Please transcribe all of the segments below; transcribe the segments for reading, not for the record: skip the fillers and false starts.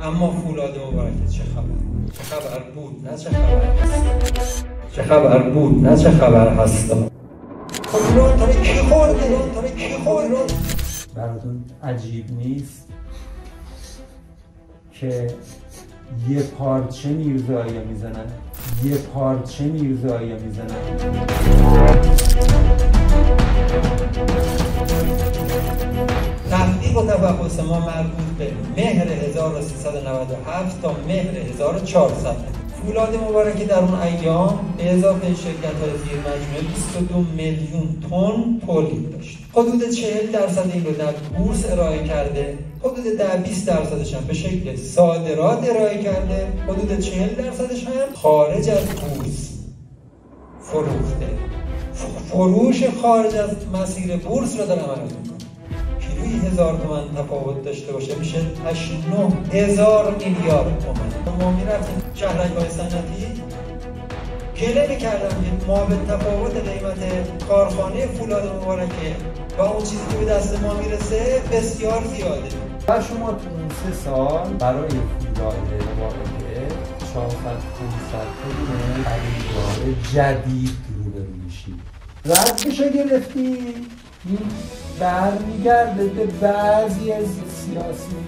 اما فولاد مبارکه چه خبر؟ چه خبر بود نه چه خبر هست؟ چه خبر بود نه چه خبر هست؟ خب ایران تاره کی خورده؟ ایران تاره کی خورده؟ براتون عجیب نیست که یه پارچه میرزایی میزنن، یه پارچه میرزایی میزنن. تحقیق و تفحص ما مربوط به مهر 1397 تا مهر 1400. فولاد مبارکه در اون ایام به اضافه شرکت‌های زیر مجموعه 22 میلیون تن تولید داشت. حدود 40% این رو در بورس ارائه کرده، حدود 10-20% هم به شکل صادرات ارائه کرده، حدود 40% هم خارج از بورس فروخته. فروش خارج از مسیر بورس رو دارم عرض می‌کنم. کیلویی 1000 تومان تفاوت داشته باشه میشه 89,000 میلیارد تومان. ما میرفتیم شهرک‌های صنعتی گله می‌کردم که ما به تفاوت قیمت کارخانه فولاد مبارکه و اون چیزی که به دست ما میرسه بسیار زیاده. و شما تو این 3 سال برای فولاد مبارکه 400-500 تا خریدار جدید روبرو میشید. ردشو گرفتی این برمیگرده به بعضی از سیاسیون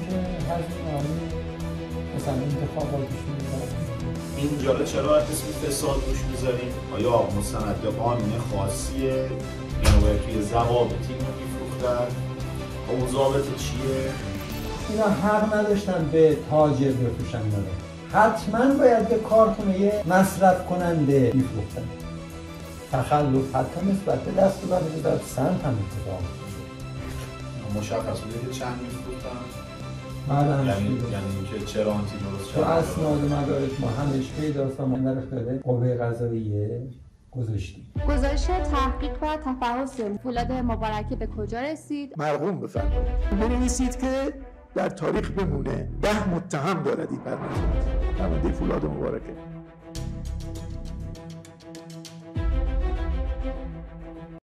که هزینه‌های مثلا انتخاباتشون می‌کنن. این جاله چرا اسم فساد روش میذاریم؟ آیا مستند به قانون خاصیه؟ اینو باید توی ضوابطی میفروختن؟ اون ضابط چیه؟ اینا حق نداشتن به تاجر بفروشن داره. حتما باید به کارخونه مصرف کننده میفروختن. تخلف حتی نسبت به دست و برای سنت هم اتفاق مشخص بوده که چند میفروختن؟ یعنی اینکه چرا آنتی درست تو اسناد مدارک ما همش پیداست و ما در اختیار قوه قضاییه گذاشتیم. گزارش تحقیق و تفحص فولاد مبارکه به کجا رسید؟ مرقوم بفرمایید بنویسید که در تاریخ بمونه 10 متهم دارد این برنامه فولاد مبارکه.